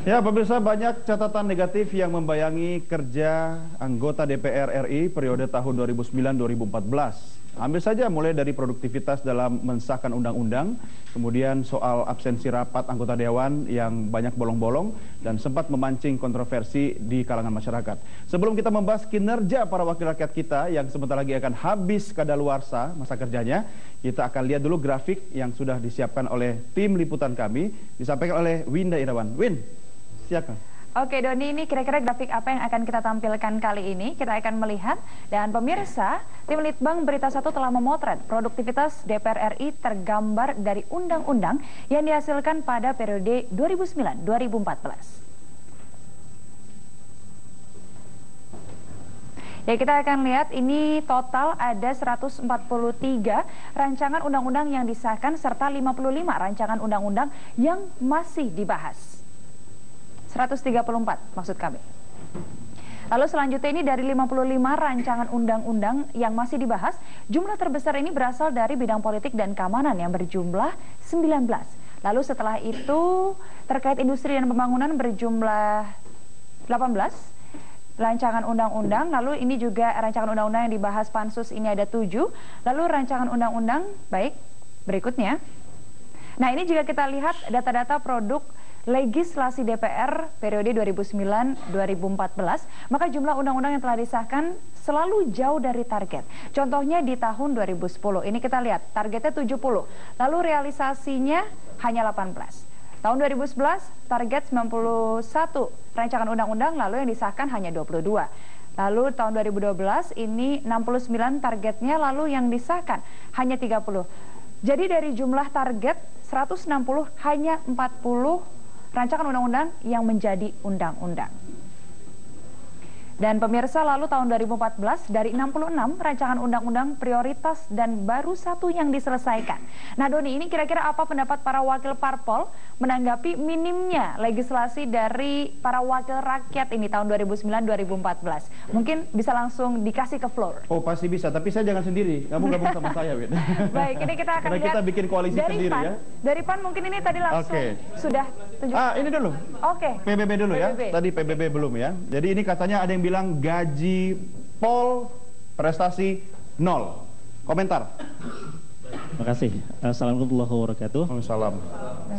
Ya, pemirsa, banyak catatan negatif yang membayangi kerja anggota DPR RI periode tahun 2009-2014. Ambil saja mulai dari produktivitas dalam mensahkan undang-undang, kemudian soal absensi rapat anggota dewan yang banyak bolong-bolong dan sempat memancing kontroversi di kalangan masyarakat. Sebelum kita membahas kinerja para wakil rakyat kita yang sebentar lagi akan habis kadaluarsa masa kerjanya, kita akan lihat dulu grafik yang sudah disiapkan oleh tim liputan kami, disampaikan oleh Winda Irawan. Win, silakan. Oke Doni, ini kira-kira grafik apa yang akan kita tampilkan kali ini? Kita akan melihat, dan pemirsa, tim Litbang Berita 1 telah memotret produktivitas DPR RI tergambar dari undang-undang yang dihasilkan pada periode 2009-2014. Ya, kita akan lihat ini total ada 143 rancangan undang-undang yang disahkan serta 55 rancangan undang-undang yang masih dibahas. 134 maksud kami. Lalu selanjutnya ini dari 55 rancangan undang-undang yang masih dibahas, jumlah terbesar ini berasal dari bidang politik dan keamanan yang berjumlah 19. Lalu setelah itu terkait industri dan pembangunan berjumlah 18 rancangan undang-undang. Lalu ini juga rancangan undang-undang yang dibahas Pansus ini ada 7. Lalu rancangan undang-undang, baik, berikutnya. Nah, ini juga kita lihat data-data produk legislasi DPR periode 2009-2014, maka jumlah undang-undang yang telah disahkan selalu jauh dari target. Contohnya di tahun 2010, ini kita lihat targetnya 70, lalu realisasinya hanya 18. Tahun 2011 target 91 rancangan undang-undang, lalu yang disahkan hanya 22. Lalu tahun 2012 ini 69 targetnya, lalu yang disahkan hanya 30. Jadi dari jumlah target 160 hanya 40 rancangan undang-undang yang menjadi undang-undang. Dan pemirsa, lalu tahun 2014 dari 66 rancangan undang-undang prioritas dan baru 1 yang diselesaikan. Nah Doni, ini kira-kira apa pendapat para wakil parpol menanggapi minimnya legislasi dari para wakil rakyat ini tahun 2009-2014? Mungkin bisa langsung dikasih ke floor. Oh pasti bisa, tapi saya jangan sendiri, kamu gabung sama saya, Win. Baik, ini kita akan lihat kita bikin koalisi dari sendiri PAN, ya. Dari PAN mungkin ini tadi langsung sudah tunjukkan. Ini dulu. PBB dulu ya. Tadi PBB belum ya. Jadi ini katanya ada yang bilang gaji pol prestasi 0. Komentar. Terima kasih. Assalamualaikum warahmatullahi wabarakatuh. Waalaikumsalam.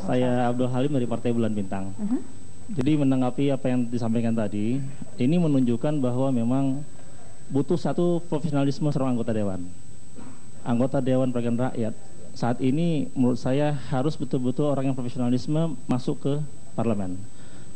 Saya Abdul Halim dari Partai Bulan Bintang. Jadi menanggapi apa yang disampaikan tadi, ini menunjukkan bahwa memang butuh satu profesionalisme seorang anggota dewan. Anggota Dewan Perwakilan Rakyat saat ini menurut saya harus betul-betul orang yang profesionalisme masuk ke parlemen.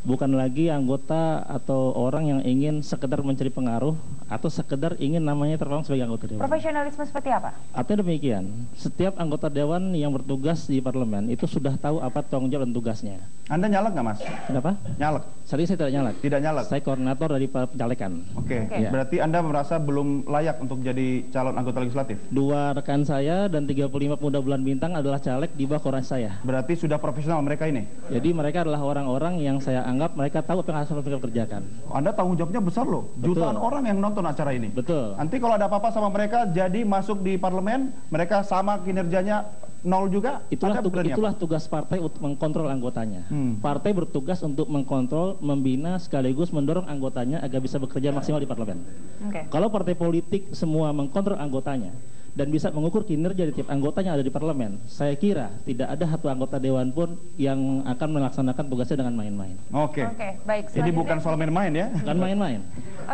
Bukan lagi anggota atau orang yang ingin sekedar mencari pengaruh atau sekedar ingin namanya terpang sebagai anggota dewan. Profesionalisme seperti apa? Artinya demikian, setiap anggota dewan yang bertugas di parlemen itu sudah tahu apa tanggung jawab dan tugasnya. Anda nyalek nggak, Mas? Kenapa? Nyalek. Saat ini saya tidak nyalek. Tidak nyalek. Saya koordinator dari pencalekan. Oke. Ya. Berarti Anda merasa belum layak untuk jadi calon anggota legislatif? 2 rekan saya dan 35 pemuda Bulan Bintang adalah caleg di bawah koordinasi saya. Berarti sudah profesional mereka ini? Jadi mereka adalah orang-orang yang saya anggap mereka tahu apa yang harus mereka kerjakan. Anda tanggung jawabnya besar loh. Jutaan orang yang nonton acara ini. Betul. Nanti kalau ada apa-apa sama mereka, jadi masuk di parlemen, mereka sama kinerjanya 0 juga. Itulah tugas partai untuk mengkontrol anggotanya. Partai bertugas untuk mengkontrol, membina, sekaligus mendorong anggotanya agar bisa bekerja maksimal di parlemen. Kalau partai politik semua mengkontrol anggotanya dan bisa mengukur kinerja di tiap anggotanya ada di parlemen, saya kira tidak ada satu anggota dewan pun yang akan melaksanakan tugasnya dengan main-main. Oke, baik. Jadi bukan soal main-main ya? Bukan main-main.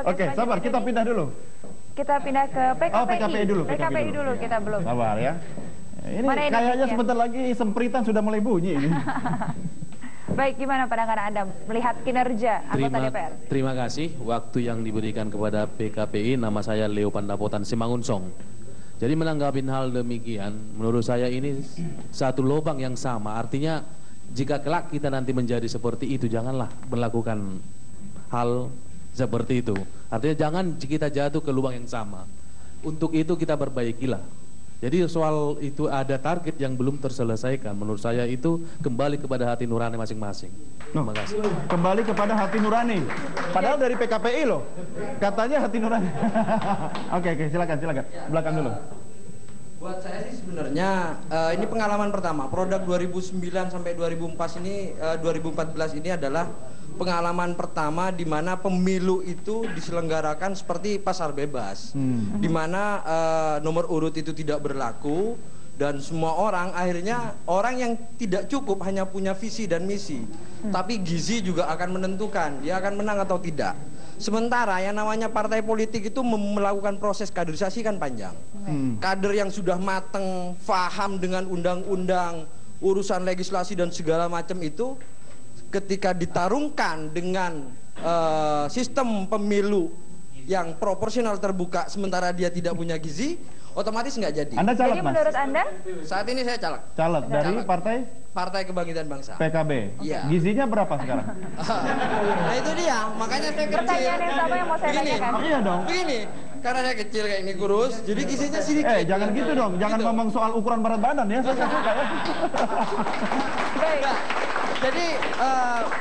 Oke, sabar, kita pindah dulu. Kita pindah ke PKPI. Oh, PKPI dulu. PKPI dulu, kita belum. Sabar ya. Ini kayaknya sebentar lagi sempritan sudah mulai bunyi ini. Baik, gimana pandangan Anda melihat kinerja anggota DPR? Terima kasih waktu yang diberikan kepada PKPI. Nama saya Leo Pandapotan Simangunsong. Jadi menanggapi hal demikian, menurut saya ini satu lubang yang sama. Artinya jika kelak kita nanti menjadi seperti itu, janganlah melakukan hal seperti itu. Artinya jangan kita jatuh ke lubang yang sama. Untuk itu kita perbaikilah. Jadi soal itu ada target yang belum terselesaikan. Menurut saya itu kembali kepada hati nurani masing-masing. Terima kasih. Kembali kepada hati nurani. Padahal dari PKPI loh. Katanya hati nurani. Oke, silakan. Belakang dulu. Buat saya sih sebenarnya ini pengalaman pertama. Produk 2009 sampai 2014 ini adalah pengalaman pertama di mana pemilu itu diselenggarakan seperti pasar bebas, di mana nomor urut itu tidak berlaku dan semua orang akhirnya orang yang tidak cukup hanya punya visi dan misi, tapi gizi juga akan menentukan dia akan menang atau tidak. Sementara yang namanya partai politik itu melakukan proses kaderisasi kan panjang. Kader yang sudah mateng, paham dengan undang-undang, urusan legislasi dan segala macam itu ketika ditarungkan dengan sistem pemilu yang proporsional terbuka sementara dia tidak punya gizi, otomatis nggak jadi. Anda caleg, Jadi Mas? menurut Anda? Saat ini saya caleg. Caleg dari partai Partai Kebangkitan Bangsa. PKB. Iya. Gizinya berapa sekarang? Nah itu dia, makanya saya kecil. Pertanyaan yang sama yang mau saya Begini, tanyakan. Iya dong. Begini, karena saya kecil kayak ini kurus, jadi gizinya sedikit. Jangan gitu dong. Jangan Gitu. ngomong soal ukuran berat badan ya. Saya nggak suka ya. Baik. Enggak. Jadi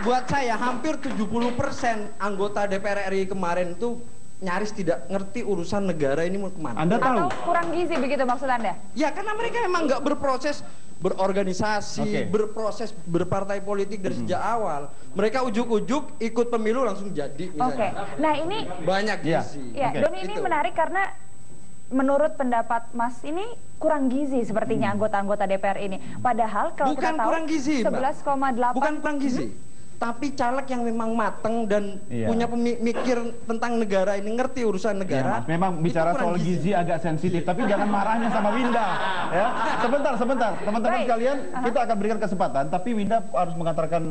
buat saya hampir 70% anggota DPR RI kemarin tuh nyaris tidak ngerti urusan negara ini mau kemana. Anda tahu? Atau kurang gizi begitu maksud Anda? Ya karena mereka memang nggak berproses berorganisasi, Oke. berproses berpartai politik dari sejak awal. Mereka ujuk-ujuk ikut pemilu langsung jadi Oke. misalnya. Nah ini, Banyak Iya. gizi. ya Oke. Doni ini Itu. menarik karena menurut pendapat Mas ini kurang gizi sepertinya anggota-anggota DPR ini. Padahal kalau Bukan kita tahu kurang gizi, Mbak. 11,8 Bukan kurang gizi, tapi caleg yang memang mateng dan Iya. punya pemikir tentang negara ini, ngerti urusan Ya, negara. Mas, memang itu bicara kurang soal gizi agak sensitif, tapi jangan marahnya sama Winda. Ya, sebentar, teman-teman Baik. sekalian, kita akan berikan kesempatan, tapi Winda harus mengantarkan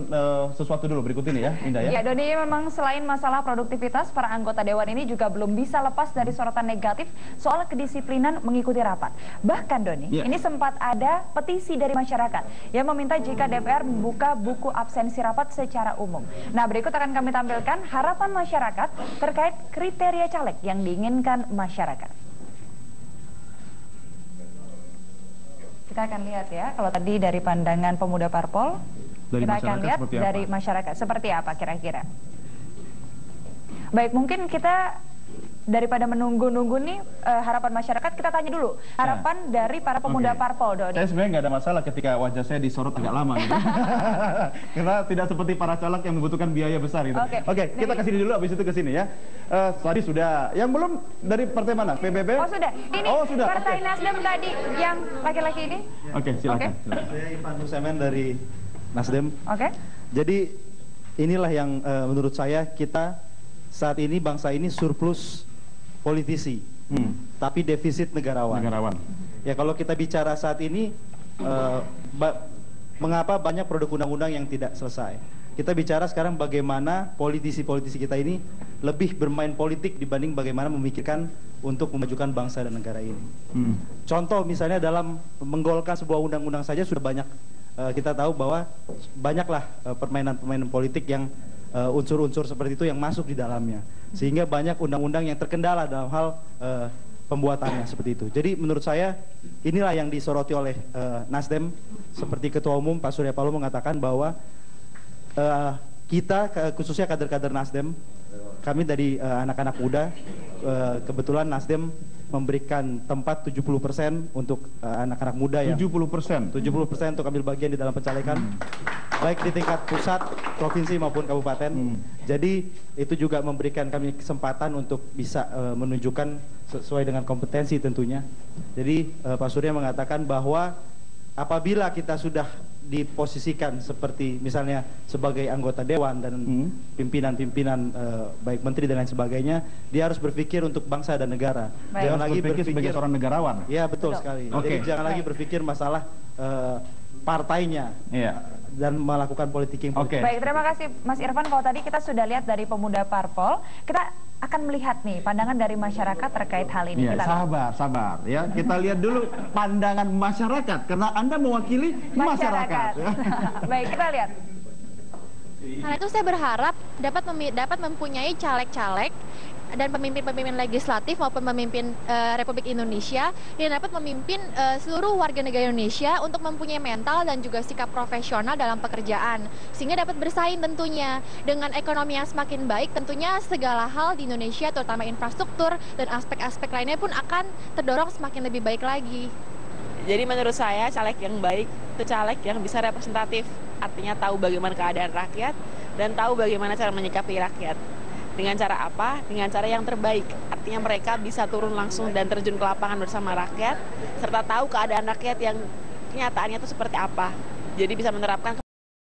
sesuatu dulu berikut ini ya, Winda ya. Ya, Doni, memang selain masalah produktivitas, para anggota Dewan ini juga belum bisa lepas dari sorotan negatif soal kedisiplinan mengikuti rapat. Bahkan, Doni, Ya. ini sempat ada petisi dari masyarakat yang meminta jika DPR membuka buku absensi rapat secara umum. Nah, berikut akan kami tampilkan harapan masyarakat terkait kriteria caleg yang diinginkan masyarakat. Kita akan lihat ya, kalau tadi dari pandangan pemuda parpol, Dari kita akan masyarakat lihat seperti dari apa? masyarakat seperti apa kira-kira. Baik, mungkin kita daripada menunggu-nunggu nih harapan masyarakat, kita tanya dulu harapan dari para pemuda Oke. parpol, Doni. Saya sebenarnya nggak ada masalah ketika wajah saya disorot agak lama gitu. Karena tidak seperti para caleg yang membutuhkan biaya besar gitu. Oke. Kita ke sini dulu, habis itu ke sini ya. Tadi sudah. Yang belum dari partai mana? PBB? Oh sudah, ini Oh, sudah. Partai Oke. Nasdem tadi yang laki-laki ini. Oke, silakan. Oke. silakan. Saya Ivan Nursemen dari Nasdem. Oke. Jadi inilah yang menurut saya kita saat ini bangsa ini surplus politisi, tapi defisit negarawan. Negarawan. Ya kalau kita bicara saat ini, mengapa banyak produk undang-undang yang tidak selesai? Kita bicara sekarang bagaimana politisi-politisi kita ini lebih bermain politik dibanding bagaimana memikirkan untuk memajukan bangsa dan negara ini. Contoh misalnya dalam menggolkan sebuah undang-undang saja sudah banyak, kita tahu bahwa banyaklah permainan-permainan politik yang unsur-unsur seperti itu yang masuk di dalamnya, sehingga banyak undang-undang yang terkendala dalam hal pembuatannya seperti itu. Jadi menurut saya inilah yang disoroti oleh Nasdem, seperti Ketua Umum Pak Surya Paloh mengatakan bahwa kita khususnya kader-kader Nasdem, kami dari anak-anak muda, kebetulan Nasdem memberikan tempat 70% untuk anak-anak muda ya. 70%. 70% untuk ambil bagian di dalam pencalekan, baik di tingkat pusat, provinsi maupun kabupaten. Jadi itu juga memberikan kami kesempatan untuk bisa menunjukkan sesuai dengan kompetensi tentunya. Jadi Pak Surya mengatakan bahwa apabila kita sudah diposisikan seperti misalnya sebagai anggota dewan dan pimpinan-pimpinan baik menteri dan lain sebagainya, dia harus berpikir untuk bangsa dan negara. Baik. Jangan Harus lagi berpikir sebagai seorang negarawan. Ya betul Betul. sekali. Oke. Jadi jangan lagi Baik. berpikir masalah partainya Iya. dan melakukan politik yang Oke. Baik, terima kasih Mas Irfan. Kalau tadi kita sudah lihat dari pemuda parpol, kita akan melihat nih pandangan dari masyarakat terkait hal ini. Iya, Kita lihat. sabar ya. Kita lihat dulu pandangan masyarakat karena Anda mewakili masyarakat. ya. Baik, kita lihat. Karena itu saya berharap dapat mempunyai caleg-caleg dan pemimpin-pemimpin legislatif maupun pemimpin Republik Indonesia yang dapat memimpin seluruh warga negara Indonesia untuk mempunyai mental dan juga sikap profesional dalam pekerjaan, sehingga dapat bersaing tentunya dengan ekonomi yang semakin baik. Tentunya segala hal di Indonesia terutama infrastruktur dan aspek-aspek lainnya pun akan terdorong semakin lebih baik lagi. Jadi menurut saya caleg yang baik itu caleg yang bisa representatif, artinya tahu bagaimana keadaan rakyat dan tahu bagaimana cara menyikapi rakyat. Dengan cara apa? Dengan cara yang terbaik. Artinya mereka bisa turun langsung dan terjun ke lapangan bersama rakyat, serta tahu keadaan rakyat yang kenyataannya itu seperti apa. Jadi bisa menerapkan